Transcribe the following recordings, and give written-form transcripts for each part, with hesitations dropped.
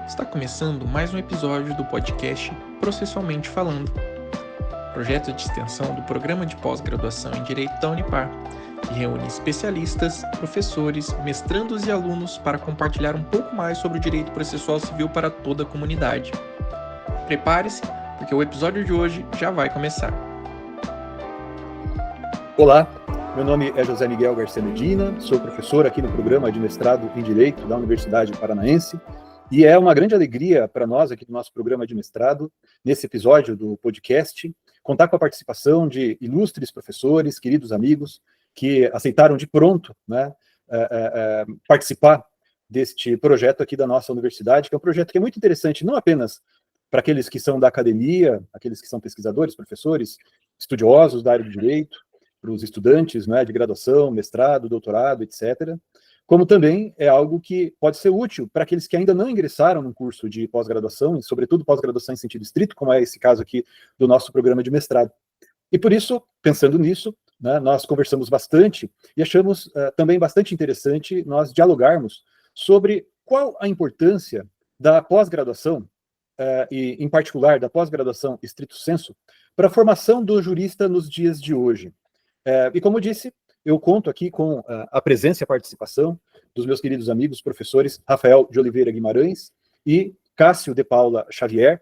Está começando mais um episódio do podcast Processualmente Falando, projeto de extensão do Programa de Pós-Graduação em Direito da Unipar, que reúne especialistas, professores, mestrandos e alunos para compartilhar um pouco mais sobre o direito processual civil para toda a comunidade. Prepare-se, porque o episódio de hoje já vai começar. Olá, meu nome é José Miguel Garcia Medina, sou professor aqui no programa de mestrado em Direito da Universidade Paranaense, e é uma grande alegria para nós aqui do nosso programa de mestrado, nesse episódio do podcast, contar com a participação de ilustres professores, queridos amigos, que aceitaram de pronto, né, participar deste projeto aqui da nossa universidade, que é um projeto que é muito interessante, não apenas para aqueles que são da academia, aqueles que são pesquisadores, professores, estudiosos da área do direito, para os estudantes, né, de graduação, mestrado, doutorado, etc., como também é algo que pode ser útil para aqueles que ainda não ingressaram num curso de pós-graduação, e sobretudo pós-graduação em sentido estrito, como é esse caso aqui do nosso programa de mestrado. E por isso, pensando nisso, né, nós conversamos bastante e achamos também bastante interessante nós dialogarmos sobre qual a importância da pós-graduação, e em particular da pós-graduação estrito sensu, para a formação do jurista nos dias de hoje. E como disse, eu conto aqui com a presença e a participação dos meus queridos amigos, professores Rafael de Oliveira Guimarães e Cássio de Paula Xavier.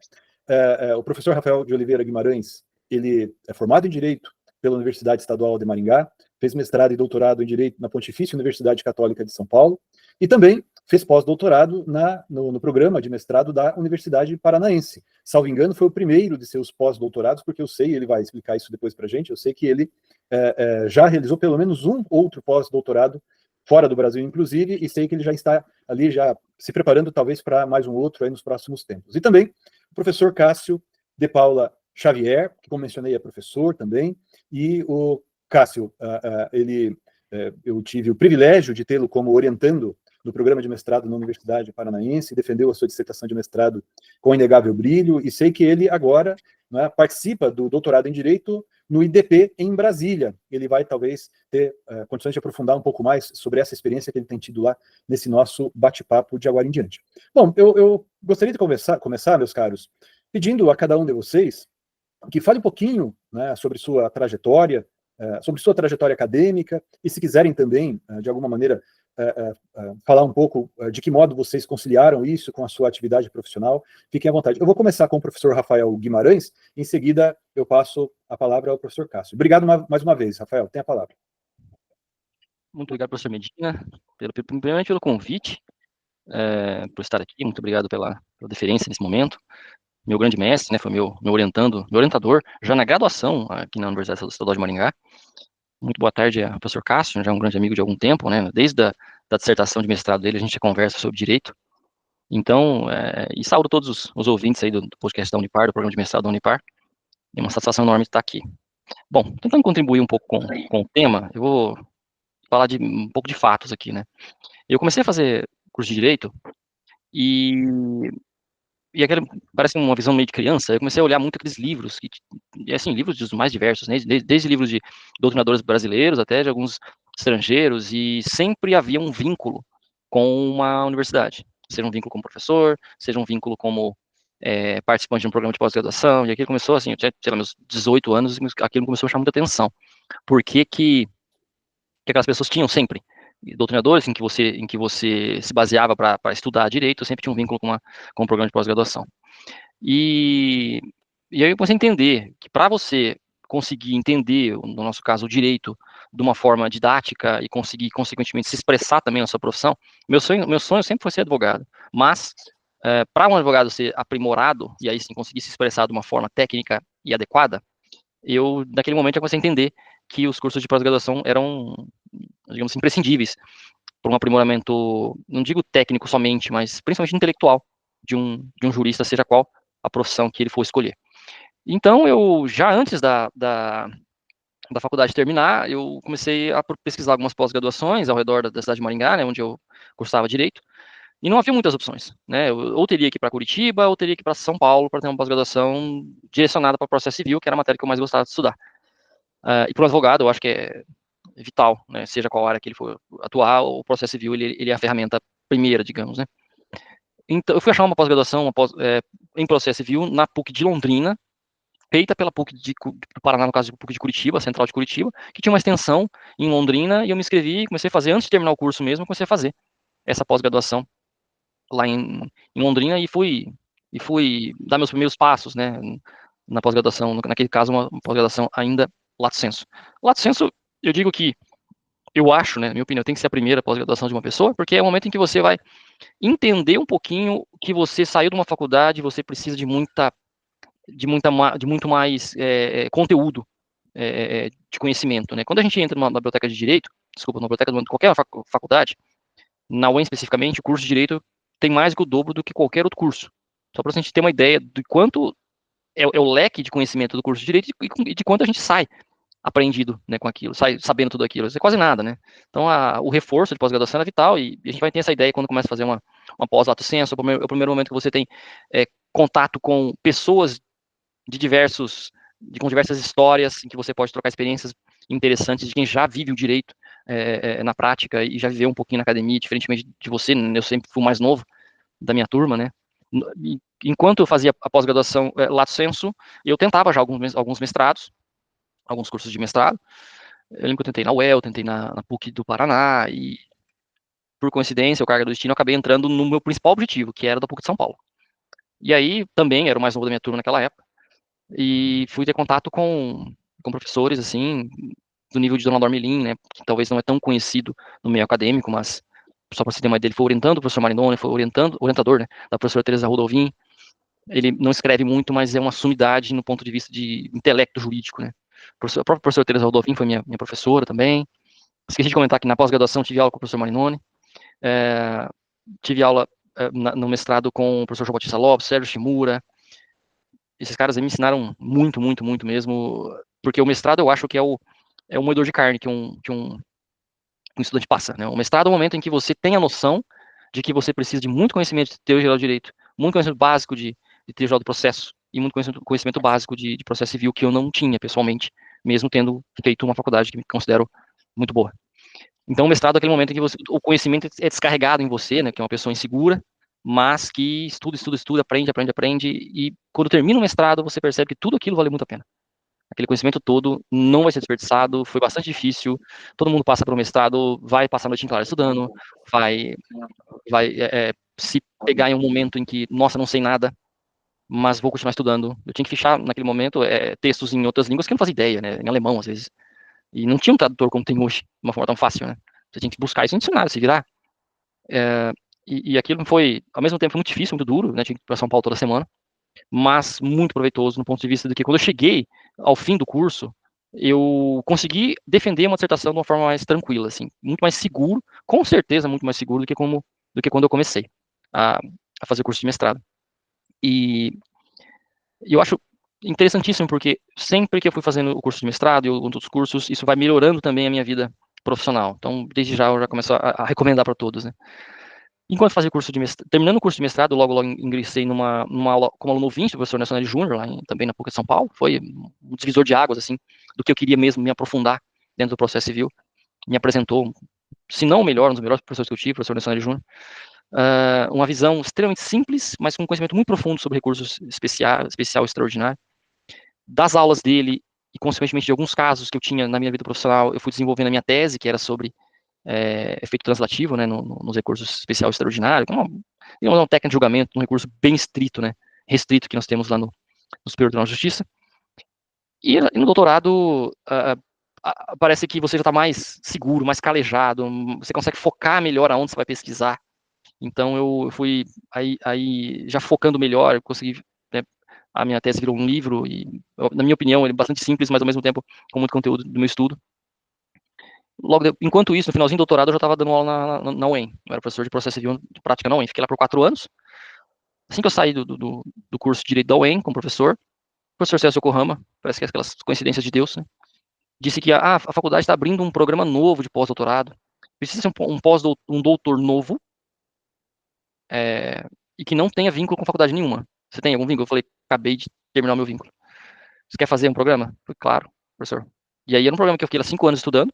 O professor Rafael de Oliveira Guimarães, ele é formado em Direito pela Universidade Estadual de Maringá, fez mestrado e doutorado em Direito na Pontifícia Universidade Católica de São Paulo, e também fez pós-doutorado no programa de mestrado da Universidade Paranaense. Salvo engano, foi o primeiro de seus pós-doutorados, porque eu sei, ele vai explicar isso depois para a gente, eu sei que ele já realizou pelo menos um outro pós-doutorado fora do Brasil, inclusive, e sei que ele já está ali já se preparando talvez para mais um outro aí nos próximos tempos. E também o professor Cássio de Paula Xavier, que, como mencionei, é professor também, e o Cássio, eu tive o privilégio de tê-lo como orientando no programa de mestrado na Universidade Paranaense, defendeu a sua dissertação de mestrado com inegável brilho, e sei que ele agora, né, participa do doutorado em Direito no IDP em Brasília. Ele vai talvez ter condições de aprofundar um pouco mais sobre essa experiência que ele tem tido lá nesse nosso bate-papo de agora em diante. Bom, eu gostaria de começar, meus caros, pedindo a cada um de vocês que fale um pouquinho, né, sobre sua trajetória acadêmica, e se quiserem também, de alguma maneira, falar um pouco de que modo vocês conciliaram isso com a sua atividade profissional, fiquem à vontade. Eu vou começar com o professor Rafael Guimarães, em seguida eu passo a palavra ao professor Cássio. Obrigado mais uma vez, Rafael, tem a palavra. Muito obrigado, professor Medina, primeiramente pelo convite, por estar aqui, muito obrigado pela deferência nesse momento. Meu grande mestre, né, foi meu orientador, já na graduação aqui na Universidade Estadual de Maringá. Muito boa tarde, professor Cássio, já é um grande amigo de algum tempo, né, desde da dissertação de mestrado dele, a gente conversa sobre direito. Então, e saúdo todos os ouvintes aí do podcast da Unipar, do programa de mestrado da Unipar. É uma satisfação enorme estar aqui. Bom, tentando contribuir um pouco com o tema, eu vou falar de um pouco de fatos aqui, né. Eu comecei a fazer curso de Direito e aquele parece uma visão meio de criança, eu comecei a olhar muito aqueles livros, e assim, livros dos mais diversos, né, desde livros de doutrinadores brasileiros até de alguns estrangeiros, e sempre havia um vínculo com uma universidade, seja um vínculo como professor, seja um vínculo como participante de um programa de pós-graduação, e aquilo começou assim, eu tinha, sei lá, meus 18 anos, e aquilo começou a chamar muita atenção. Por que aquelas pessoas tinham sempre doutrinadores em que você se baseava para estudar direito, sempre tinha um vínculo com um programa de pós-graduação. E aí eu comecei a entender que para você conseguir entender, no nosso caso, o direito de uma forma didática e conseguir, consequentemente, se expressar também na sua profissão, meu sonho sempre foi ser advogado, mas para um advogado ser aprimorado e aí sim conseguir se expressar de uma forma técnica e adequada, eu, naquele momento, já comecei a entender que os cursos de pós-graduação eram, digamos assim, imprescindíveis para um aprimoramento, não digo técnico somente, mas principalmente intelectual de um jurista, seja qual a profissão que ele for escolher. Então, eu, já antes da faculdade terminar, eu comecei a pesquisar algumas pós-graduações ao redor da cidade de Maringá, né, onde eu cursava Direito, e não havia muitas opções, né, eu ou teria que ir para Curitiba, ou teria que ir para São Paulo para ter uma pós-graduação direcionada para processo civil, que era a matéria que eu mais gostava de estudar. E para o advogado, eu acho que é vital, né, seja qual área que ele for atuar, o processo civil ele é a ferramenta primeira, digamos, né. Então, eu fui achar uma pós-graduação em processo civil na PUC de Londrina, feita pela PUC do Paraná, no caso de PUC de Curitiba, a Central de Curitiba, que tinha uma extensão em Londrina, e eu me inscrevi, comecei a fazer, antes de terminar o curso mesmo, comecei a fazer essa pós-graduação lá em Londrina, e fui dar meus primeiros passos, né, na pós-graduação, naquele caso, uma pós-graduação ainda lato sensu. Lato sensu, eu digo que, eu acho, né, na minha opinião, tem que ser a primeira pós-graduação de uma pessoa, porque é o momento em que você vai entender um pouquinho que você saiu de uma faculdade, você precisa de muito mais conteúdo de conhecimento, né? Quando a gente entra numa biblioteca de direito, desculpa, numa biblioteca de qualquer faculdade, na UEM especificamente, o curso de direito tem mais que o dobro do que qualquer outro curso. Só para a gente ter uma ideia de quanto é o leque de conhecimento do curso de direito e de quanto a gente sai aprendido, né, com aquilo, sai sabendo tudo aquilo. Isso é quase nada, né? Então, o reforço de pós-graduação é vital, e a gente vai ter essa ideia quando começa a fazer uma pós-lato sensu. É o primeiro momento que você tem contato com pessoas com diversas histórias, em que você pode trocar experiências interessantes de quem já vive o direito na prática e já viveu um pouquinho na academia, diferentemente de você, né? Eu sempre fui mais novo da minha turma, né? Enquanto eu fazia a pós-graduação lato sensu, eu tentava já alguns mestrados, alguns cursos de mestrado. Eu lembro que eu tentei na UEL, tentei na PUC do Paraná, e por coincidência, o carga do destino, eu acabei entrando no meu principal objetivo, que era da PUC de São Paulo. E aí, também, era o mais novo da minha turma naquela época, e fui ter contato com professores, assim, do nível de Dona Dormelin, né, que talvez não é tão conhecido no meio acadêmico, mas, só para você ter uma ideia, ele foi orientando o professor Marinoni, foi orientador, né, da professora Teresa Rodolvin. Ele não escreve muito, mas é uma sumidade no ponto de vista de intelecto jurídico, né. A própria professora Teresa Rodolvin foi minha professora também. Esqueci de comentar que na pós-graduação tive aula com o professor Marinoni, tive aula no mestrado com o professor João Batista Lopes, Sérgio Shimura. Esses caras aí me ensinaram muito, muito, muito mesmo, porque o mestrado eu acho que é o moedor de carne que um estudante passa, né? O mestrado é o momento em que você tem a noção de que você precisa de muito conhecimento de teoria geral do direito, muito conhecimento básico de teoria geral do processo, e muito conhecimento básico de processo civil, que eu não tinha pessoalmente, mesmo tendo feito uma faculdade que me considero muito boa. Então, o mestrado é aquele momento em que o conhecimento é descarregado em você, né, que é uma pessoa insegura, mas que estuda, aprende, e quando termina o mestrado, você percebe que tudo aquilo vale muito a pena. Aquele conhecimento todo não vai ser desperdiçado, foi bastante difícil, todo mundo passa para o mestrado, vai passar a noite em claro estudando, vai se pegar em um momento em que, nossa, não sei nada, mas vou continuar estudando. Eu tinha que fichar, naquele momento, textos em outras línguas que eu não fazia ideia, né, em alemão, às vezes. E não tinha um tradutor como tem hoje, de uma forma tão fácil, né? Você tinha que buscar isso no dicionário, se virar. E aquilo foi, ao mesmo tempo, muito difícil, muito duro, né? Tinha que ir para São Paulo toda semana, mas muito proveitoso no ponto de vista de que quando eu cheguei ao fim do curso, eu consegui defender uma dissertação de uma forma mais tranquila, assim, muito mais seguro, com certeza muito mais seguro do que quando eu comecei a fazer o curso de mestrado. E eu acho interessantíssimo, porque sempre que eu fui fazendo o curso de mestrado e outros cursos, isso vai melhorando também a minha vida profissional. Então, desde já, eu já começo a recomendar para todos, né? Enquanto fazia o curso de mestrado, terminando o curso de mestrado, logo ingressei numa aula como aluno ouvinte do professor Nelson L. Júnior, também na PUC de São Paulo. Foi um divisor de águas, assim, do que eu queria mesmo me aprofundar dentro do processo civil. Me apresentou, se não o melhor, um dos melhores professores que eu tive, o professor Nelson L. Júnior. Uma visão extremamente simples, mas com um conhecimento muito profundo sobre recursos especial extraordinário. Das aulas dele, e consequentemente de alguns casos que eu tinha na minha vida profissional, eu fui desenvolvendo a minha tese, que era sobre efeito translativo, né, nos recursos especial extraordinário, uma técnica de julgamento, um recurso bem estrito, né, restrito, que nós temos lá no Superior Tribunal de Justiça. E no doutorado, parece que você já está mais seguro, mais calejado, você consegue focar melhor aonde você vai pesquisar. Então eu fui aí já focando melhor, eu consegui, né, a minha tese virou um livro, e na minha opinião ele é bastante simples, mas ao mesmo tempo com muito conteúdo do meu estudo. Enquanto isso, no finalzinho do doutorado, eu já estava dando aula na UEM. Eu era professor de processo civil de prática na UEM. Fiquei lá por 4 anos. Assim que eu saí do curso de Direito da UEM, como professor, o professor Celso Yokohama, parece que é aquelas coincidências de Deus, né, disse que a faculdade está abrindo um programa novo de pós-doutorado. Precisa ser um doutor novo, e que não tenha vínculo com faculdade nenhuma. Você tem algum vínculo? Eu falei, acabei de terminar o meu vínculo. Você quer fazer um programa? Eu falei, claro, professor. E aí era um programa que eu fiquei lá 5 anos estudando.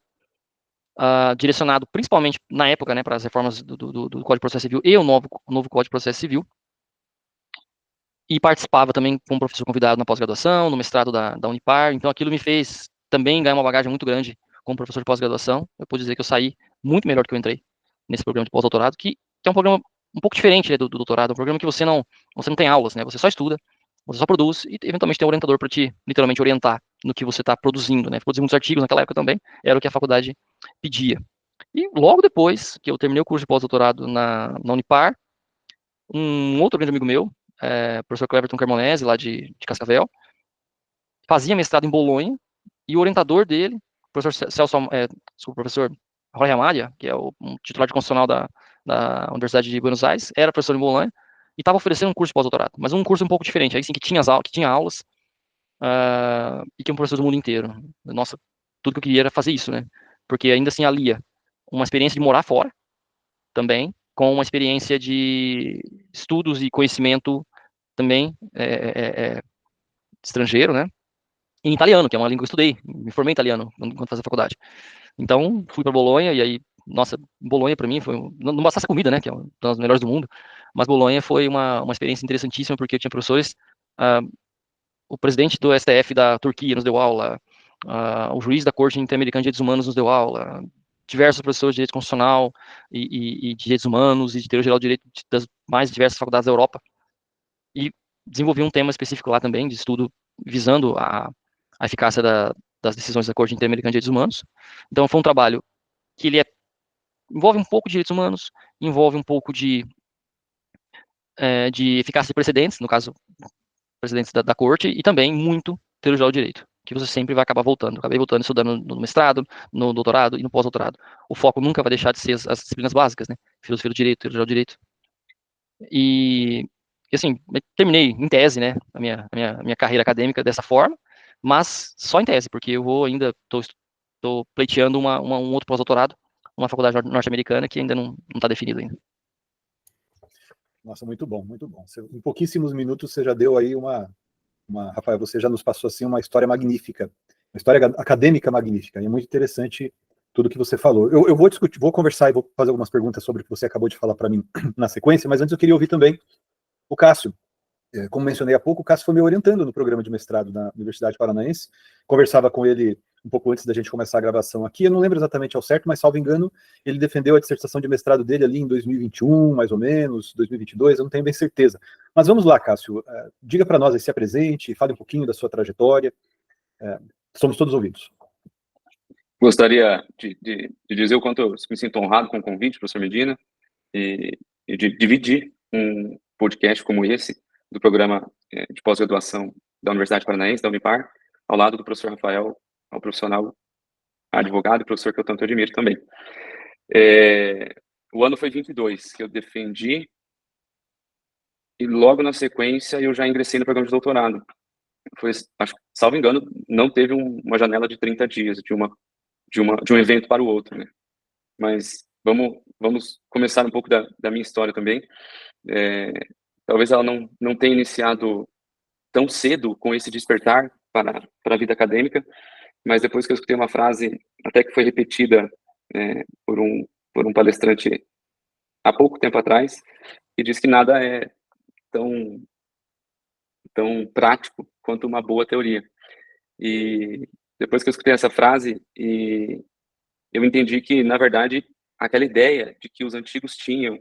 direcionado principalmente na época, né, para as reformas do Código de Processo Civil e o novo Código de Processo Civil, e participava também como professor convidado na pós-graduação, no mestrado da Unipar, então aquilo me fez também ganhar uma bagagem muito grande como professor de pós-graduação. Eu posso dizer que eu saí muito melhor do que eu entrei nesse programa de pós-doutorado, que é um programa um pouco diferente, né, do doutorado, um programa que você não tem aulas, né, você só estuda, você só produz e eventualmente tem um orientador para te literalmente orientar no que você está produzindo, né. Produzi muitos artigos naquela época também, era o que a faculdade pedia. E logo depois que eu terminei o curso de pós-doutorado na Unipar, um outro grande amigo meu, professor Cleverton Carmonese, lá de Cascavel, fazia mestrado em Bolonha, e o orientador dele, o professor professor Jorge Amália, que é um titular de constitucional da Universidade de Buenos Aires, era professor em Bolonha, e estava oferecendo um curso de pós-doutorado, mas um curso um pouco diferente, aí sim que tinha aulas, e que é um professor do mundo inteiro. Nossa, tudo que eu queria era fazer isso, né? Porque ainda assim alia uma experiência de morar fora, também, com uma experiência de estudos e conhecimento também estrangeiro, né? Em italiano, que é uma língua que eu estudei, me formei em italiano quando fazia faculdade. Então, fui para Bolonha, e aí, nossa, Bolonha para mim foi, não bastasse a comida, né, que é uma das melhores do mundo, mas Bolonha foi uma experiência interessantíssima, porque eu tinha professores, o presidente do STF da Turquia nos deu aula, o juiz da Corte Interamericana de Direitos Humanos nos deu aula, diversos professores de direito constitucional e de direitos humanos e de teoria geral do direito das mais diversas faculdades da Europa, e desenvolvi um tema específico lá também, de estudo visando a eficácia das decisões da Corte Interamericana de Direitos Humanos. Então, foi um trabalho que envolve um pouco de direitos humanos, envolve um pouco de eficácia de precedentes, no caso, precedentes da Corte, e também muito teoria geral do direito, que você sempre vai acabar voltando. Eu acabei voltando estudando no mestrado, no doutorado e no pós-doutorado. O foco nunca vai deixar de ser as disciplinas básicas, né? Filosofia do direito, teoria geral do direito. E assim, terminei em tese, né, a minha carreira acadêmica dessa forma, mas só em tese, porque eu ainda estou pleiteando um outro pós-doutorado, uma faculdade norte-americana que ainda não está definido ainda. Nossa, muito bom, muito bom. Em pouquíssimos minutos você já deu aí Rafael, você já nos passou assim uma história magnífica, uma história acadêmica magnífica, e é muito interessante tudo que você falou. Eu vou conversar e vou fazer algumas perguntas sobre o que você acabou de falar para mim na sequência, mas antes eu queria ouvir também o Cássio. Como mencionei há pouco, o Cássio foi me orientando no programa de mestrado na Universidade Paranaense. Conversava com ele um pouco antes da gente começar a gravação aqui. Eu não lembro exatamente ao certo, mas, salvo engano, ele defendeu a dissertação de mestrado dele ali em 2021, mais ou menos, 2022, eu não tenho bem certeza. Mas vamos lá, Cássio. Diga para nós aí, se apresente, fale um pouquinho da sua trajetória. Somos todos ouvidos. Gostaria de dizer o quanto eu me sinto honrado com o convite, professor Medina, e de dividir um podcast como esse, do programa de pós-graduação da Universidade Paranaense, da Unipar, ao lado do professor Rafael, ao profissional advogado e professor que eu tanto admiro também. O ano foi 22 que eu defendi, e logo na sequência eu já ingressei no programa de doutorado. Foi, salvo engano, não teve uma janela de 30 dias de um evento para o outro, né? Mas vamos começar um pouco da minha história também. Talvez ela não tenha iniciado tão cedo com esse despertar para a vida acadêmica, mas depois que eu escutei uma frase, até que foi repetida por um palestrante há pouco tempo atrás, que diz que nada é tão prático quanto uma boa teoria. E depois que eu escutei essa frase, eu entendi que, na verdade, aquela ideia de que os antigos tinham,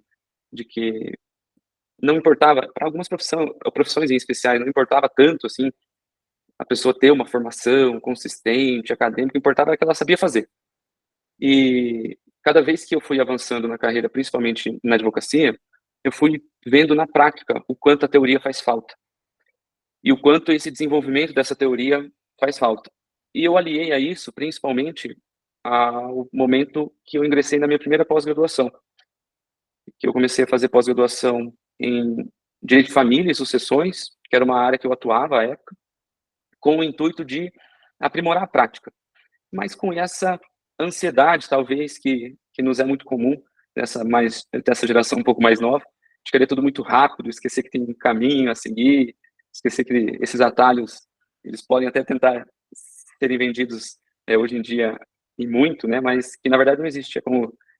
de que não importava, para algumas profissões em especiais, não importava tanto, assim, a pessoa ter uma formação consistente, acadêmica, importava que ela sabia fazer. E cada vez que eu fui avançando na carreira, principalmente na advocacia, eu fui vendo na prática o quanto a teoria faz falta. E o quanto esse desenvolvimento dessa teoria faz falta. E eu aliei a isso, principalmente, ao momento que eu ingressei na minha primeira pós-graduação, que eu comecei a fazer pós-graduação em Direito de Família e Sucessões, que era uma área que eu atuava à época, com o intuito de aprimorar a prática. Mas com essa ansiedade, talvez, que nos é muito comum, dessa geração um pouco mais nova, de querer tudo muito rápido, esquecer que tem um caminho a seguir, esquecer que esses atalhos, eles podem até tentar serem vendidos hoje em dia e muito, né, mas que na verdade não existe,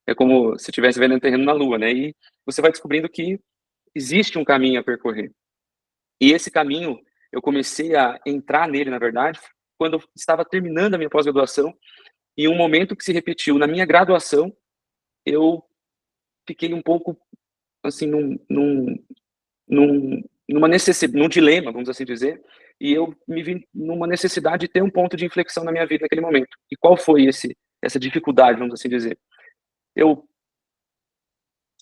é como se estivesse vendendo terreno na Lua, né, e você vai descobrindo que existe um caminho a percorrer. E esse caminho, eu comecei a entrar nele, na verdade, quando eu estava terminando a minha pós-graduação, e um momento que se repetiu na minha graduação, eu fiquei um pouco, assim, num dilema, vamos assim dizer, e eu me vi numa necessidade de ter um ponto de inflexão na minha vida naquele momento. E qual foi essa dificuldade, vamos assim dizer? Eu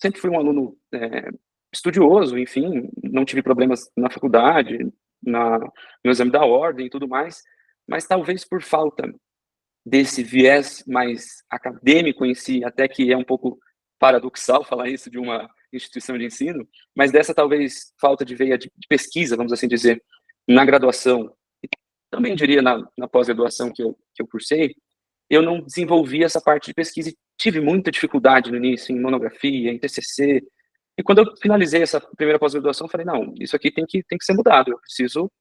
sempre fui um aluno estudioso, enfim, não tive problemas na faculdade, no exame da ordem e tudo mais, mas talvez por falta desse viés mais acadêmico em si, até que é um pouco paradoxal falar isso de uma instituição de ensino, mas dessa talvez falta de veia de pesquisa, vamos assim dizer, na graduação, e também diria na pós-graduação que eu cursei, eu não desenvolvi essa parte de pesquisa e tive muita dificuldade no início, em monografia, em TCC, e quando eu finalizei essa primeira pós-graduação, eu falei, não, isso aqui tem que ser mudado, eu preciso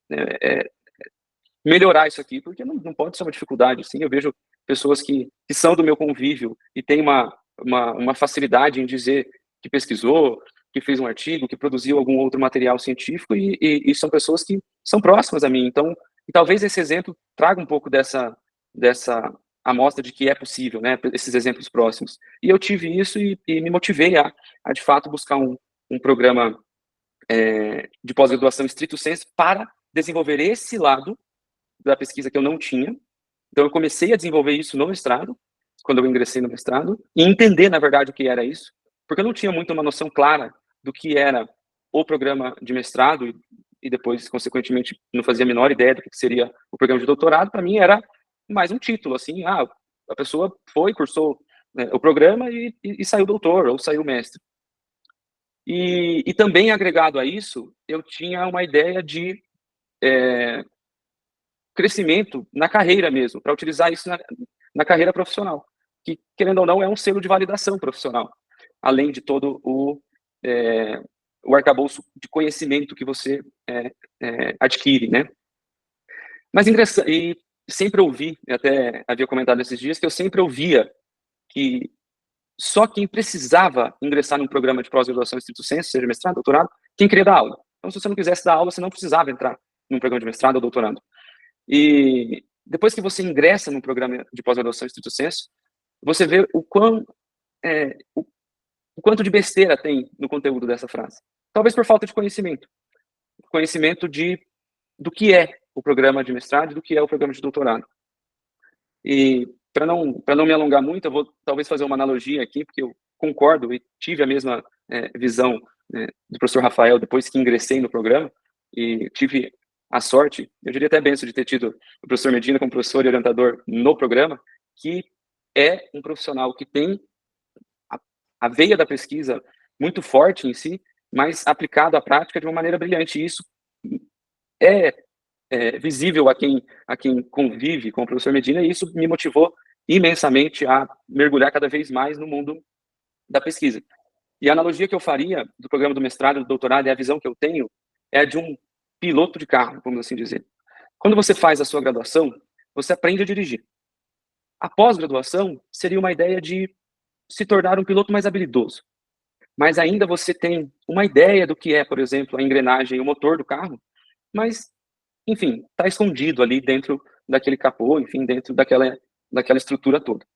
melhorar isso aqui, porque não pode ser uma dificuldade, assim, eu vejo pessoas que são do meu convívio e têm uma facilidade em dizer que pesquisou, que fez um artigo, que produziu algum outro material científico, e são pessoas que são próximas a mim, então, e talvez esse exemplo traga um pouco dessa amostra de que é possível, né, esses exemplos próximos. E eu tive isso e me motivei a de fato, buscar um programa de pós-graduação stricto sensu para desenvolver esse lado da pesquisa que eu não tinha. Então, eu comecei a desenvolver isso no mestrado, quando eu ingressei no mestrado, e entender, na verdade, o que era isso, porque eu não tinha muito uma noção clara do que era o programa de mestrado, e depois, consequentemente, não fazia a menor ideia do que seria o programa de doutorado. Para mim, era mais um título, assim, a pessoa foi, cursou o programa e saiu doutor, ou saiu mestre. E também, agregado a isso, eu tinha uma ideia de crescimento na carreira mesmo, para utilizar isso na carreira profissional, que, querendo ou não, é um selo de validação profissional, além de todo o arcabouço de conhecimento que você adquire, né? Mas e sempre ouvi, até havia comentado esses dias, que eu sempre ouvia que só quem precisava ingressar num programa de pós-graduação stricto sensu, seja mestrado, doutorado, quem queria dar aula. Então, se você não quisesse dar aula, você não precisava entrar num programa de mestrado ou doutorado. E depois que você ingressa num programa de pós-graduação stricto sensu, você vê o quanto de besteira tem no conteúdo dessa frase. Talvez por falta de conhecimento do que é o programa de mestrado e do que é o programa de doutorado. E para não me alongar muito, eu vou talvez fazer uma analogia aqui, porque eu concordo e tive a mesma visão do professor Rafael depois que ingressei no programa, e tive a sorte, eu diria até a benção de ter tido o professor Medina como professor e orientador no programa, que é um profissional que tem a veia da pesquisa muito forte em si, mas aplicado à prática de uma maneira brilhante. E isso é visível a quem convive com o professor Medina, e isso me motivou imensamente a mergulhar cada vez mais no mundo da pesquisa. E a analogia que eu faria do programa do mestrado e do doutorado, e a visão que eu tenho, é de um piloto de carro, vamos assim dizer. Quando você faz a sua graduação, você aprende a dirigir. A pós-graduação seria uma ideia de se tornar um piloto mais habilidoso. Mas ainda você tem uma ideia do que é, por exemplo, a engrenagem e o motor do carro, mas, enfim, está escondido ali dentro daquele capô, enfim, dentro daquela estrutura toda.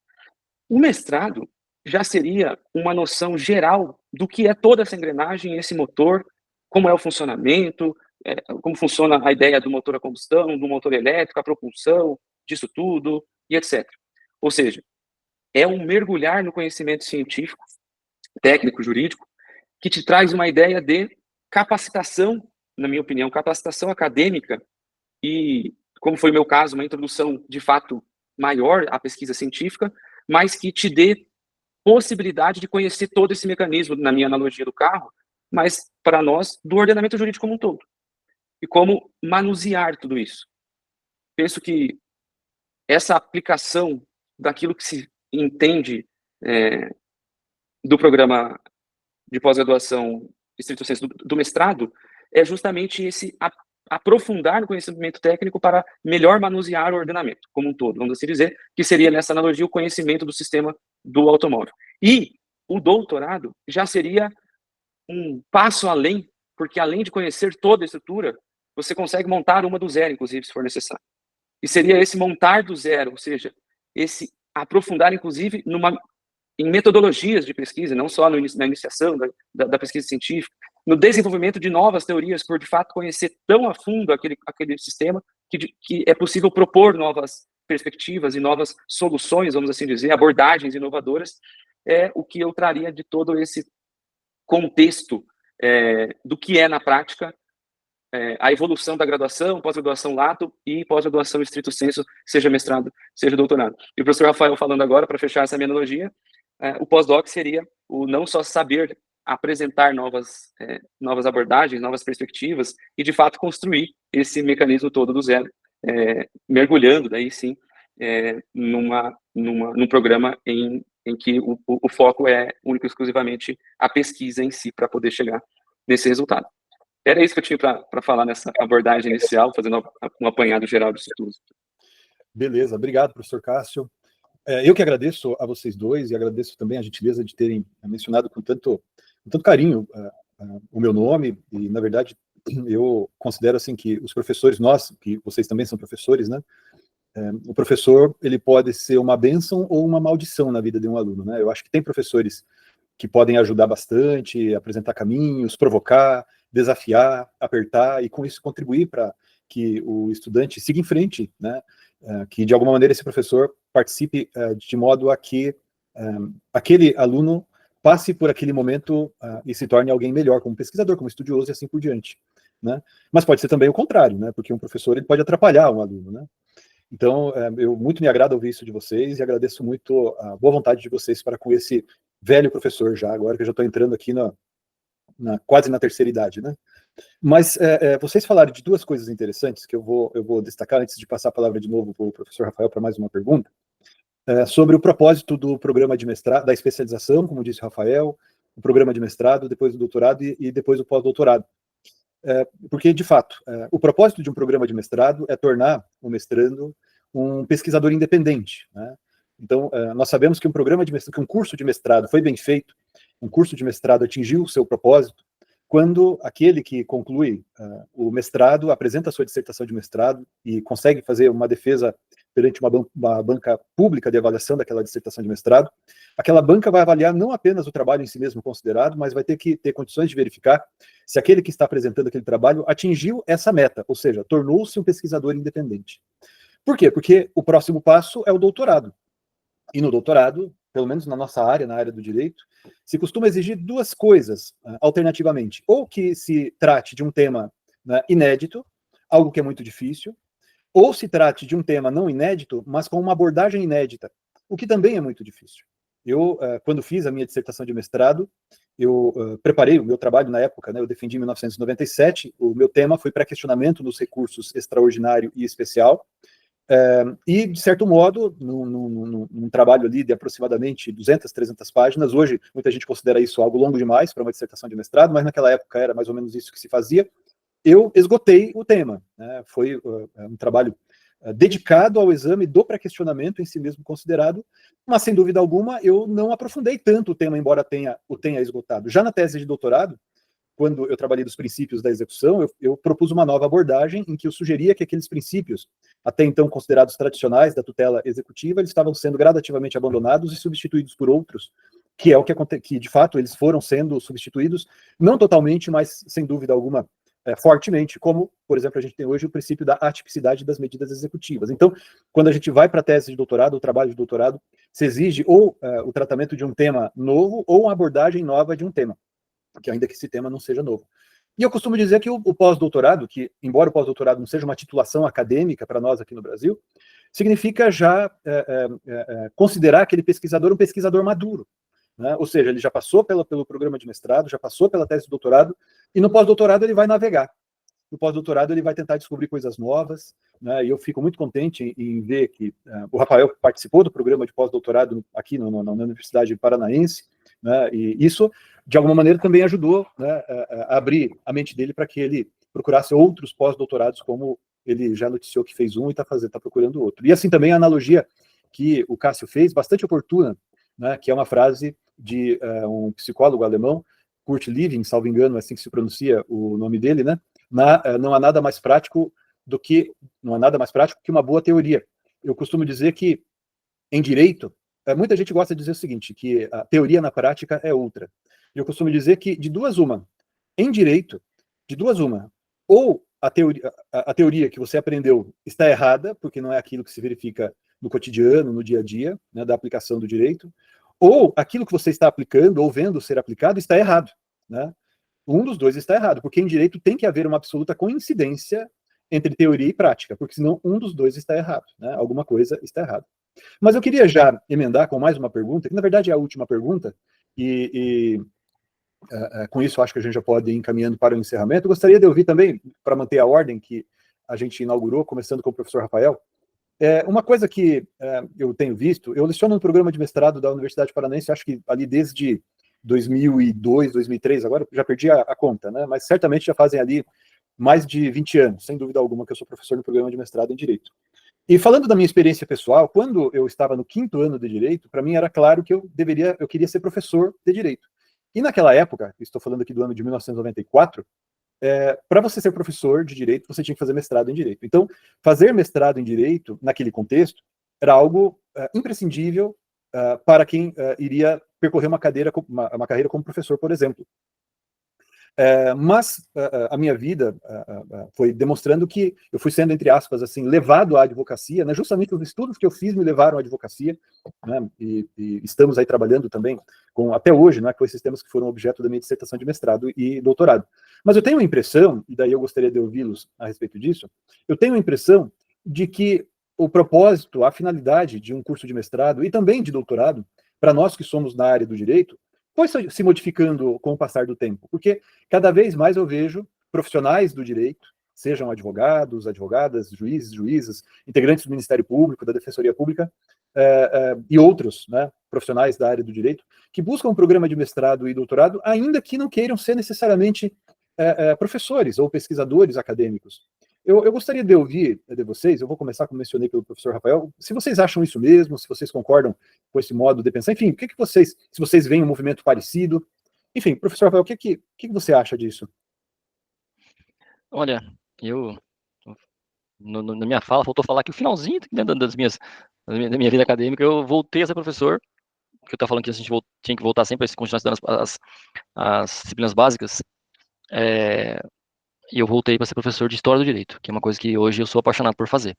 O mestrado já seria uma noção geral do que é toda essa engrenagem, esse motor, como é o funcionamento, como funciona a ideia do motor a combustão, do motor elétrico, a propulsão, disso tudo, e etc. Ou seja, é um mergulhar no conhecimento científico, técnico, jurídico, que te traz uma ideia de capacitação, na minha opinião, capacitação acadêmica e, como foi o meu caso, uma introdução, de fato, maior à pesquisa científica, mas que te dê possibilidade de conhecer todo esse mecanismo, na minha analogia do carro, mas, para nós, do ordenamento jurídico como um todo. E como manusear tudo isso. Penso que essa aplicação daquilo que se entende do programa de pós-graduação estrito sensu do mestrado é justamente esse aprofundar no conhecimento técnico para melhor manusear o ordenamento como um todo, vamos assim dizer, que seria, nessa analogia, o conhecimento do sistema do automóvel. E o doutorado já seria um passo além, porque além de conhecer toda a estrutura, você consegue montar uma do zero, inclusive, se for necessário. E seria esse montar do zero, ou seja, esse aprofundar, inclusive, em metodologias de pesquisa, não só na iniciação da pesquisa científica, no desenvolvimento de novas teorias, por de fato conhecer tão a fundo aquele sistema, que é possível propor novas perspectivas e novas soluções, vamos assim dizer, abordagens inovadoras, é o que eu traria de todo esse contexto do que é na prática a evolução da graduação, pós-graduação lato e pós-graduação estrito sensu, seja mestrado, seja doutorado. E o professor Rafael falando agora, para fechar essa minha analogia, o pós-doc seria o não só saber apresentar novas abordagens, novas perspectivas, e de fato construir esse mecanismo todo do zero, mergulhando daí sim num programa em que o foco é único e exclusivamente a pesquisa em si, para poder chegar nesse resultado. Era isso que eu tinha para falar nessa abordagem inicial, fazendo um apanhado geral disso tudo. Beleza, obrigado, professor Cássio. Eu que agradeço a vocês dois e agradeço também a gentileza de terem mencionado com tanto carinho o meu nome, e na verdade eu considero assim que os professores, nós, que vocês também são professores, né? O professor, ele pode ser uma bênção ou uma maldição na vida de um aluno, né? Eu acho que tem professores que podem ajudar bastante, apresentar caminhos, provocar, desafiar, apertar, e com isso contribuir para que o estudante siga em frente, né? Que de alguma maneira esse professor participe de modo a que aquele aluno passe por aquele momento e se torne alguém melhor, como pesquisador, como estudioso e assim por diante, né? Mas pode ser também o contrário, né? Porque um professor, ele pode atrapalhar um aluno, né? Então, eu muito me agrada ouvir isso de vocês e agradeço muito a boa vontade de vocês para com esse velho professor já, agora que eu já estou entrando aqui quase na terceira idade, né? Mas vocês falaram de duas coisas interessantes que eu vou destacar antes de passar a palavra de novo para o professor Rafael para mais uma pergunta, sobre o propósito do programa de mestrado, da especialização, como disse o Rafael, o programa de mestrado, depois do doutorado e depois do pós-doutorado. Porque, de fato, o propósito de um programa de mestrado é tornar o mestrando um pesquisador independente, né? Então, nós sabemos que que um curso de mestrado foi bem feito, um curso de mestrado atingiu o seu propósito, quando aquele que conclui o mestrado apresenta a sua dissertação de mestrado e consegue fazer uma defesa perante uma banca pública de avaliação daquela dissertação de mestrado, aquela banca vai avaliar não apenas o trabalho em si mesmo considerado, mas vai ter que ter condições de verificar se aquele que está apresentando aquele trabalho atingiu essa meta, ou seja, tornou-se um pesquisador independente. Por quê? Porque o próximo passo é o doutorado. E no doutorado, pelo menos na nossa área, na área do direito, se costuma exigir duas coisas, alternativamente. Ou que se trate de um tema, né, inédito, algo que é muito difícil, ou se trate de um tema não inédito, mas com uma abordagem inédita, o que também é muito difícil. Eu, quando fiz a minha dissertação de mestrado, eu preparei o meu trabalho na época, né, eu defendi em 1997, o meu tema foi pré-questionamento nos recursos extraordinário e especial, e, de certo modo, num trabalho ali de aproximadamente 200, 300 páginas, hoje muita gente considera isso algo longo demais para uma dissertação de mestrado, mas naquela época era mais ou menos isso que se fazia, eu esgotei o tema, né? Foi um trabalho dedicado ao exame do pré-questionamento em si mesmo considerado, mas, sem dúvida alguma, eu não aprofundei tanto o tema, embora o tenha esgotado. Já na tese de doutorado, quando eu trabalhei dos princípios da execução, eu propus uma nova abordagem em que eu sugeria que aqueles princípios, até então considerados tradicionais da tutela executiva, eles estavam sendo gradativamente abandonados e substituídos por outros, que é o que de fato eles foram sendo substituídos, não totalmente, mas sem dúvida alguma fortemente, como, por exemplo, a gente tem hoje o princípio da atipicidade das medidas executivas. Então, quando a gente vai para a tese de doutorado, o trabalho de doutorado, se exige ou o tratamento de um tema novo ou uma abordagem nova de um tema, que ainda que esse tema não seja novo. E eu costumo dizer que o pós-doutorado, que embora o pós-doutorado não seja uma titulação acadêmica para nós aqui no Brasil, significa já considerar aquele pesquisador um pesquisador maduro, né? Ou seja, ele já passou pelo programa de mestrado, já passou pela tese de doutorado, e no pós-doutorado ele vai navegar. No pós-doutorado ele vai tentar descobrir coisas novas, né? E eu fico muito contente em ver que o Rafael participou do programa de pós-doutorado aqui na Universidade Paranaense, né? E isso, de alguma maneira, também ajudou, né, a abrir a mente dele para que ele procurasse outros pós-doutorados, como ele já noticiou que fez um e está procurando outro. E assim também a analogia que o Cássio fez, bastante oportuna, né, que é uma frase de um psicólogo alemão, Kurt Lewin, salvo engano, é assim que se pronuncia o nome dele, né? Não há nada mais prático que uma boa teoria. Eu costumo dizer que em direito, muita gente gosta de dizer o seguinte, que a teoria na prática é outra. Eu costumo dizer que de duas uma, em direito, de duas uma, ou a teoria que você aprendeu está errada, porque não é aquilo que se verifica no cotidiano, no dia a dia, né, da aplicação do direito, ou aquilo que você está aplicando ou vendo ser aplicado está errado, né? Um dos dois está errado, porque em direito tem que haver uma absoluta coincidência entre teoria e prática, porque senão um dos dois está errado, né? Alguma coisa está errada. Mas eu queria já emendar com mais uma pergunta, que na verdade é a última pergunta, com isso acho que a gente já pode ir encaminhando para o encerramento. Eu gostaria de ouvir também, para manter a ordem que a gente inaugurou, começando com o professor Rafael, uma coisa que eu tenho visto, eu leciono no programa de mestrado da Universidade Paranaense, acho que ali desde 2002, 2003, agora já perdi a conta, né? Mas certamente já fazem ali mais de 20 anos, sem dúvida alguma, que eu sou professor no programa de mestrado em Direito. E falando da minha experiência pessoal, quando eu estava no 5º ano de Direito, para mim era claro que eu queria ser professor de Direito. E naquela época, estou falando aqui do ano de 1994, para você ser professor de Direito, você tinha que fazer mestrado em Direito. Então, fazer mestrado em Direito, naquele contexto, era algo imprescindível para quem iria percorrer uma carreira como professor, por exemplo. Mas a minha vida foi demonstrando que eu fui sendo, entre aspas, assim, levado à advocacia, né? Justamente os estudos que eu fiz me levaram à advocacia, né? E estamos aí trabalhando também até hoje, né, com esses temas que foram objeto da minha dissertação de mestrado e doutorado. Mas eu tenho a impressão, e daí eu gostaria de ouvi-los a respeito disso, eu tenho a impressão de que o propósito, a finalidade de um curso de mestrado e também de doutorado, para nós que somos na área do direito, foi se modificando com o passar do tempo, porque cada vez mais eu vejo profissionais do direito, sejam advogados, advogadas, juízes, juízas, integrantes do Ministério Público, da Defensoria Pública, e outros, né, profissionais da área do direito, que buscam um programa de mestrado e doutorado, ainda que não queiram ser necessariamente professores ou pesquisadores acadêmicos. Eu gostaria de ouvir de vocês, eu vou começar, como mencionei pelo professor Rafael, se vocês acham isso mesmo, se vocês concordam com esse modo de pensar, enfim, se vocês veem um movimento parecido, enfim, professor Rafael, o que você acha disso? Olha, na minha fala, faltou falar que o finalzinho, né, da minha vida acadêmica, eu voltei a ser professor, que eu estava falando que a gente tinha que voltar sempre a continuar estudando as disciplinas básicas, e eu voltei para ser professor de História do Direito, que é uma coisa que hoje eu sou apaixonado por fazer.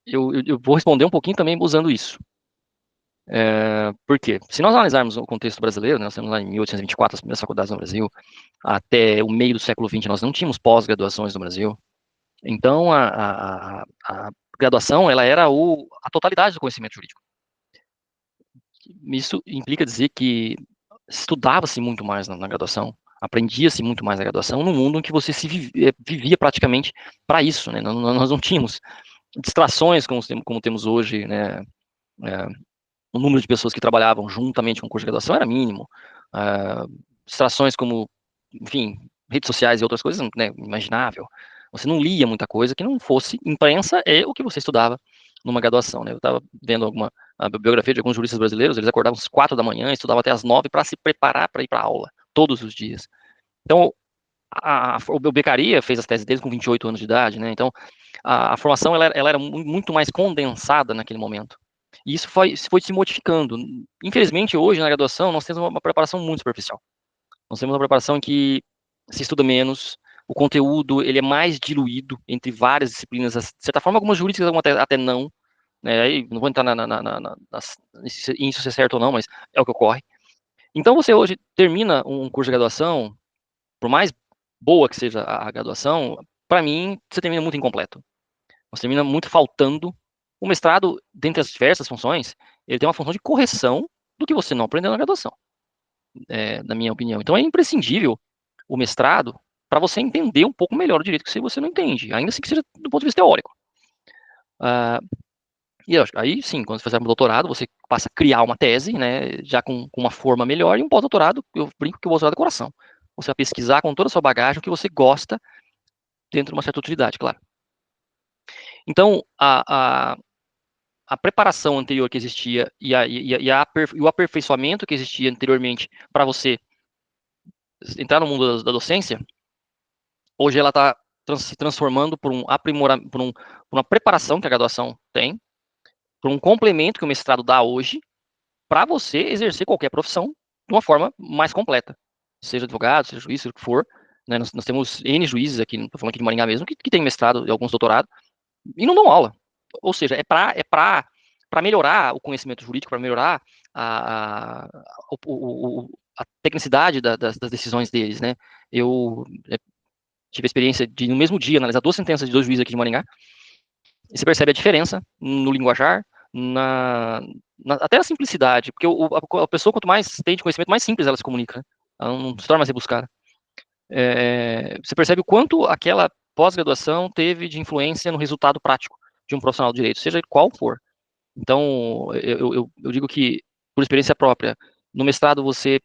Eu vou responder um pouquinho também usando isso. Por quê? Se nós analisarmos o contexto brasileiro, né, nós temos lá em 1824 as primeiras faculdades no Brasil, até o meio do século XX nós não tínhamos pós-graduações no Brasil. Então, a graduação ela era a totalidade do conhecimento jurídico. Isso implica dizer que estudava-se muito mais na graduação, aprendia-se muito mais na graduação, num mundo em que você vivia praticamente para isso, né? Nós não tínhamos distrações como temos hoje, né? O número de pessoas que trabalhavam juntamente com o curso de graduação era mínimo. Distrações como, enfim, redes sociais e outras coisas, né, imaginável. Você não lia muita coisa que não fosse imprensa e o que você estudava numa graduação, né? Eu estava vendo a biografia de alguns juristas brasileiros, eles acordavam às 4 da manhã, estudavam até às 9 para se preparar para ir para a aula, todos os dias. Então, o Beccaria fez as teses dele com 28 anos de idade, né? Então, a formação ela era muito mais condensada naquele momento. E isso foi se modificando. Infelizmente, hoje, na graduação, nós temos uma preparação muito superficial. Nós temos uma preparação em que se estuda menos, o conteúdo ele é mais diluído entre várias disciplinas, de certa forma, algumas jurídicas, algumas até não. Né? Aí, não vou entrar nisso se é certo ou não, mas é o que ocorre. Então, você hoje termina um curso de graduação, por mais boa que seja a graduação, para mim, você termina muito incompleto. Você termina muito faltando. O mestrado, dentre as diversas funções, ele tem uma função de correção do que você não aprendeu na graduação, na minha opinião. Então é imprescindível o mestrado para você entender um pouco melhor o direito que você não entende, ainda assim que seja do ponto de vista teórico. E aí sim, quando você fizer um doutorado, você passa a criar uma tese, né, já com uma forma melhor, e um pós-doutorado, eu brinco que o doutorado é coração. você vai pesquisar com toda a sua bagagem o que você gosta dentro de uma certa utilidade, claro. Então, a preparação anterior que existia e o aperfeiçoamento que existia anteriormente para você entrar no mundo da docência, hoje ela está se transformando por um aprimoramento, por uma preparação que a graduação tem, por um complemento que o mestrado dá hoje, para você exercer qualquer profissão de uma forma mais completa, seja advogado, seja juiz, seja o que for. Né? Nós temos N juízes aqui, estou falando aqui de Maringá mesmo, que tem mestrado e alguns doutorados, e não dão aula. Ou seja, é para melhorar o conhecimento jurídico, para melhorar a tecnicidade das decisões deles, né? Eu tive a experiência de, no mesmo dia, analisar 2 sentenças de 2 juízes aqui de Maringá, e você percebe a diferença no linguajar, até na simplicidade, porque a pessoa, quanto mais tem de conhecimento, mais simples ela se comunica, né? Ela não se torna mais rebuscada. Você percebe o quanto aquela pós-graduação teve de influência no resultado prático de um profissional de direito, seja qual for. Então, eu digo que, por experiência própria, no mestrado você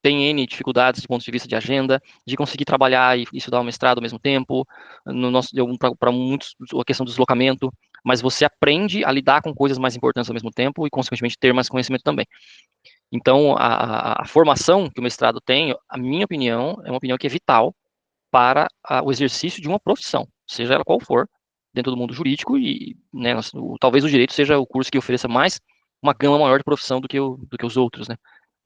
tem N dificuldades do ponto de vista de agenda, de conseguir trabalhar e estudar o mestrado ao mesmo tempo, para muitos, a questão do deslocamento, mas você aprende a lidar com coisas mais importantes ao mesmo tempo e, consequentemente, ter mais conhecimento também. Então, a formação que o mestrado tem, a minha opinião, é uma opinião que é vital para o exercício de uma profissão, seja ela qual for, dentro do mundo jurídico, e né, talvez o direito seja o curso que ofereça uma gama maior de profissão do que os outros, né?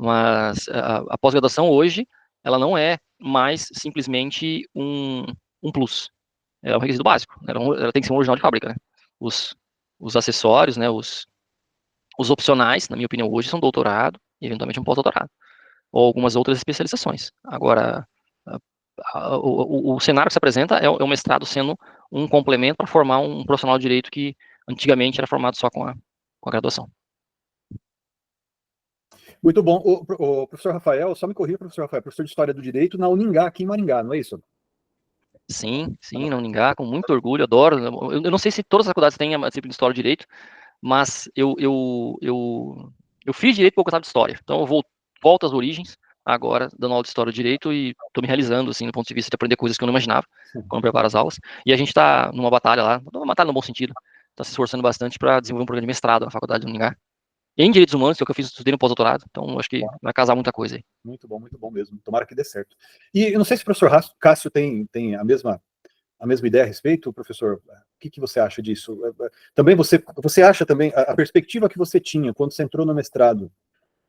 Mas a pós-graduação hoje, ela não é mais simplesmente um plus, é um requisito básico, ela tem que ser um original de fábrica, né? Os acessórios, né, os opcionais, na minha opinião, hoje são doutorado e eventualmente um pós-doutorado, ou algumas outras especializações. Agora, o cenário que se apresenta é o mestrado sendo um complemento para formar um profissional de direito que antigamente era formado só com a graduação. Muito bom. O professor Rafael, só me corrija, professor Rafael, professor de História do Direito na Uningá, aqui em Maringá, não é isso? Sim, na Uningá, com muito orgulho, adoro. Eu não sei se todas as faculdades têm a disciplina de História do Direito, mas eu fiz Direito porque eu gostava de História. Então eu volto às origens, agora, dando aula de História do Direito, e estou me realizando, assim, do ponto de vista de aprender coisas que eu não imaginava, quando eu preparo as aulas. E a gente está numa batalha lá, uma batalha no bom sentido, está se esforçando bastante para desenvolver um programa de mestrado na Faculdade de Uningá, em Direitos Humanos, que é o que eu estudei no pós-doutorado, então acho que vai casar muita coisa aí. Muito bom mesmo, tomara que dê certo. E eu não sei se o professor Cássio tem a mesma ideia a respeito, professor, o que você acha disso? Também você acha também, a perspectiva que você tinha quando você entrou no mestrado,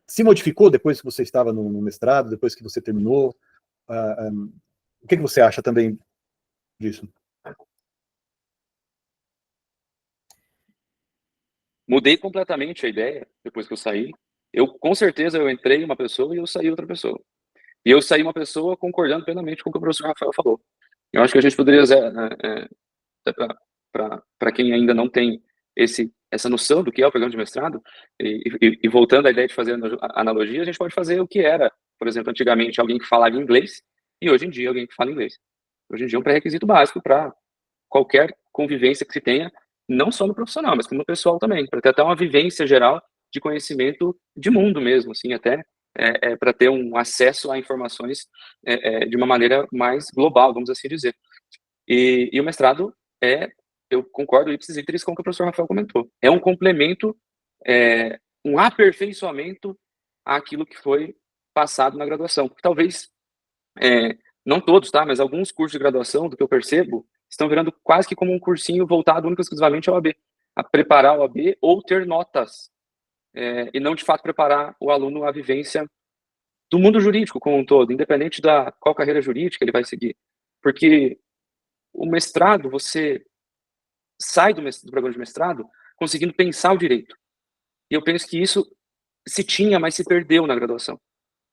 se modificou depois que você estava no mestrado, depois que você terminou? O que você acha também disso? Mudei completamente a ideia depois que eu saí. Com certeza, eu entrei uma pessoa e eu saí outra pessoa. E eu saí uma pessoa concordando plenamente com o que o professor Rafael falou. Eu acho que a gente poderia, para quem ainda não tem essa noção do que é o programa de mestrado, e voltando à ideia de fazer analogia, a gente pode fazer o que era, por exemplo, antigamente alguém que falava inglês, e hoje em dia alguém que fala inglês. Hoje em dia é um pré-requisito básico para qualquer convivência que se tenha, não só no profissional, mas como no pessoal também, para ter até uma vivência geral de conhecimento de mundo mesmo, assim, até para ter um acesso a informações de uma maneira mais global, vamos assim dizer. E o mestrado eu concordo ipsis literis com o que o professor Rafael comentou, é um complemento, um aperfeiçoamento àquilo que foi passado na graduação. Talvez, não todos, tá, mas alguns cursos de graduação, do que eu percebo, estão virando quase que como um cursinho voltado único e exclusivamente ao AB, a preparar o AB ou ter notas, e não, de fato, preparar o aluno à vivência do mundo jurídico como um todo, independente da qual carreira jurídica ele vai seguir. Porque o mestrado, você sai do programa de mestrado conseguindo pensar o direito. E eu penso que isso se tinha, mas se perdeu na graduação.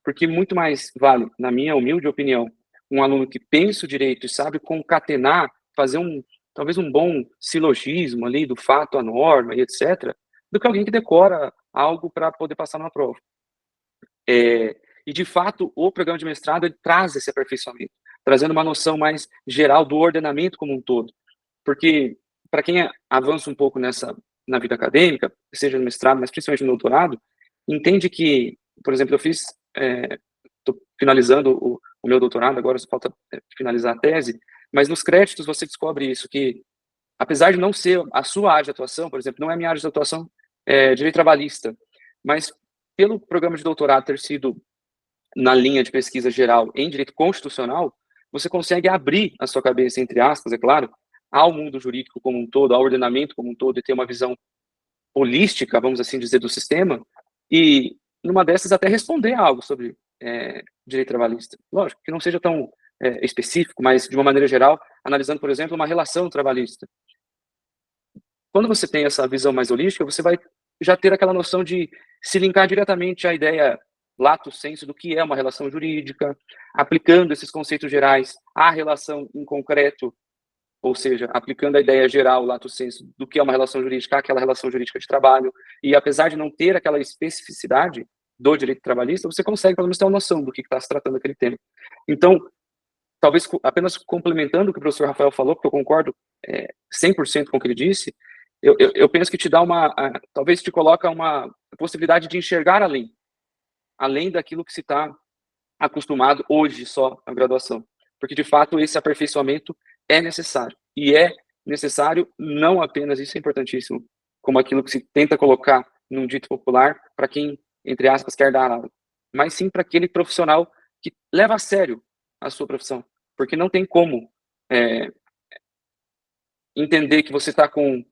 Porque muito mais vale, na minha humilde opinião, um aluno que pensa o direito e sabe concatenar, fazer talvez um bom silogismo ali do fato à norma e etc., do que alguém que decora algo para poder passar numa prova. E, de fato, o programa de mestrado ele traz esse aperfeiçoamento, trazendo uma noção mais geral do ordenamento como um todo. Porque, para quem avança um pouco na vida acadêmica, seja no mestrado, mas principalmente no doutorado, entende que, por exemplo, eu fiz, estou finalizando o meu doutorado, agora só falta finalizar a tese, mas nos créditos você descobre isso, que apesar de não ser a sua área de atuação, por exemplo, não é a minha área de atuação, direito trabalhista, mas pelo programa de doutorado ter sido na linha de pesquisa geral em direito constitucional, você consegue abrir a sua cabeça, entre aspas, é claro, ao mundo jurídico como um todo, ao ordenamento como um todo, e ter uma visão holística, vamos assim dizer, do sistema, e numa dessas até responder algo sobre direito trabalhista. Lógico, que não seja tão específico, mas de uma maneira geral, analisando, por exemplo, uma relação trabalhista. Quando você tem essa visão mais holística, você vai já ter aquela noção de se linkar diretamente à ideia lato sensu do que é uma relação jurídica, aplicando esses conceitos gerais à relação em concreto, ou seja, aplicando a ideia geral, lato sensu, do que é uma relação jurídica àquela relação jurídica de trabalho, e apesar de não ter aquela especificidade do direito trabalhista, você consegue pelo menos ter uma noção do que está se tratando aquele tema. Então, talvez apenas complementando o que o professor Rafael falou, porque eu concordo 100% com o que ele disse, eu penso que te dá talvez te coloca uma possibilidade de enxergar além daquilo que se está acostumado hoje só na graduação. Porque, de fato, esse aperfeiçoamento é necessário. E é necessário não apenas, isso é importantíssimo, como aquilo que se tenta colocar num dito popular para quem, entre aspas, quer dar aula, mas sim para aquele profissional que leva a sério a sua profissão. Porque não tem como entender que você está com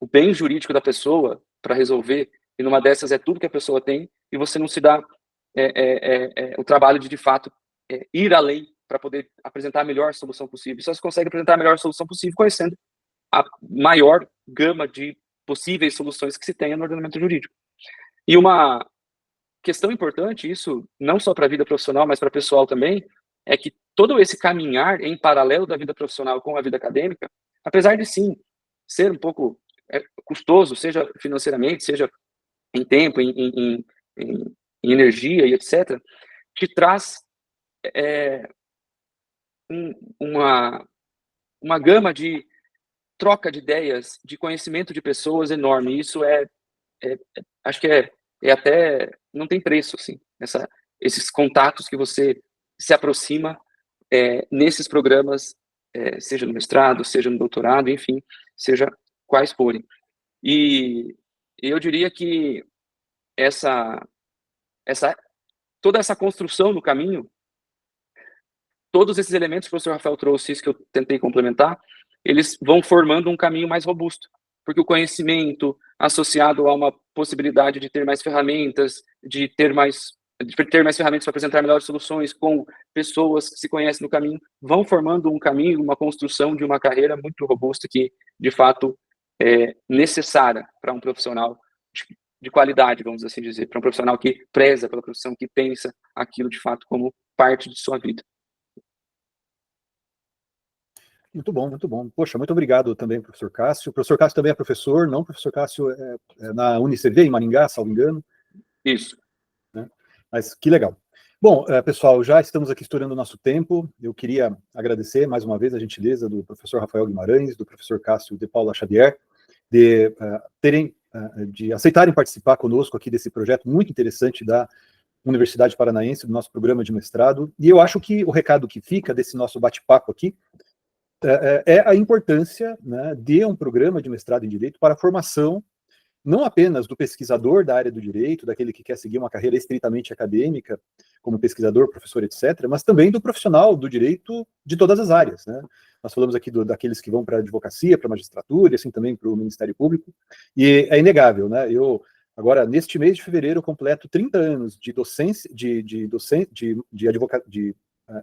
o bem jurídico da pessoa para resolver, e numa dessas é tudo que a pessoa tem, e você não se dá o trabalho de fato, ir além para poder apresentar a melhor solução possível. Só se consegue apresentar a melhor solução possível conhecendo a maior gama de possíveis soluções que se tenha no ordenamento jurídico. E uma questão importante, isso não só para a vida profissional, mas para o pessoal também, é que todo esse caminhar em paralelo da vida profissional com a vida acadêmica, apesar de sim ser um pouco custoso, seja financeiramente, seja em tempo, em energia e etc., te traz uma gama de troca de ideias, de conhecimento de pessoas enorme. Isso acho que até não tem preço, assim, esses contatos que você se aproxima nesses programas, seja no mestrado, seja no doutorado, enfim, seja quais forem. E eu diria que toda essa construção no caminho, todos esses elementos que o professor Rafael trouxe, isso que eu tentei complementar, eles vão formando um caminho mais robusto, porque o conhecimento associado a uma possibilidade de ter mais ferramentas, de ter mais ferramentas para apresentar melhores soluções com pessoas que se conhecem no caminho, vão formando um caminho, uma construção de uma carreira muito robusta que, de fato, é necessária para um profissional de qualidade, vamos assim dizer, para um profissional que preza pela profissão, que pensa aquilo, de fato, como parte de sua vida. Muito bom, muito bom. Poxa, muito obrigado também, professor Cássio. O professor Cássio também é professor, não? O professor Cássio na UniCV, em Maringá, salvo engano. Isso. Né? Mas que legal. Bom, pessoal, já estamos aqui estourando o nosso tempo. Eu queria agradecer mais uma vez a gentileza do professor Rafael Guimarães, do professor Cássio de Paula Xavier, de aceitarem participar conosco aqui desse projeto muito interessante da Universidade Paranaense, do nosso programa de mestrado. E eu acho que o recado que fica desse nosso bate-papo aqui é a importância, né, de um programa de mestrado em Direito para a formação, não apenas do pesquisador da área do direito, daquele que quer seguir uma carreira estritamente acadêmica, como pesquisador, professor, etc., mas também do profissional do direito de todas as áreas, né? Nós falamos aqui daqueles que vão para a advocacia, para a magistratura, e assim também para o Ministério Público, e é inegável, né? Agora, neste mês de fevereiro, eu completo 30 anos de docência,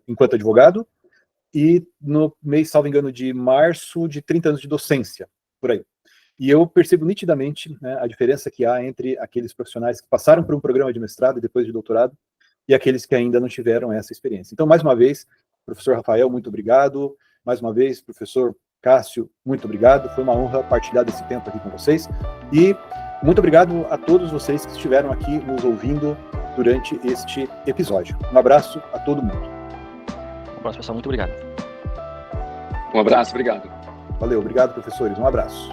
enquanto advogado, e no mês, salvo engano, de março, de 30 anos de docência, por aí. E eu percebo nitidamente, né, a diferença que há entre aqueles profissionais que passaram por um programa de mestrado e depois de doutorado, e aqueles que ainda não tiveram essa experiência. Então, mais uma vez, professor Rafael, muito obrigado. Mais uma vez, professor Cássio, muito obrigado. Foi uma honra partilhar desse tempo aqui com vocês. E muito obrigado a todos vocês que estiveram aqui nos ouvindo durante este episódio. Um abraço a todo mundo. Um abraço, pessoal. Muito obrigado. Um abraço, obrigado. Valeu, obrigado, professores. Um abraço.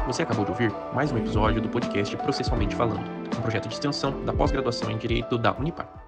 Você acabou de ouvir mais um episódio do podcast Processualmente Falando. um projeto de extensão da pós-graduação em Direito da Unipar.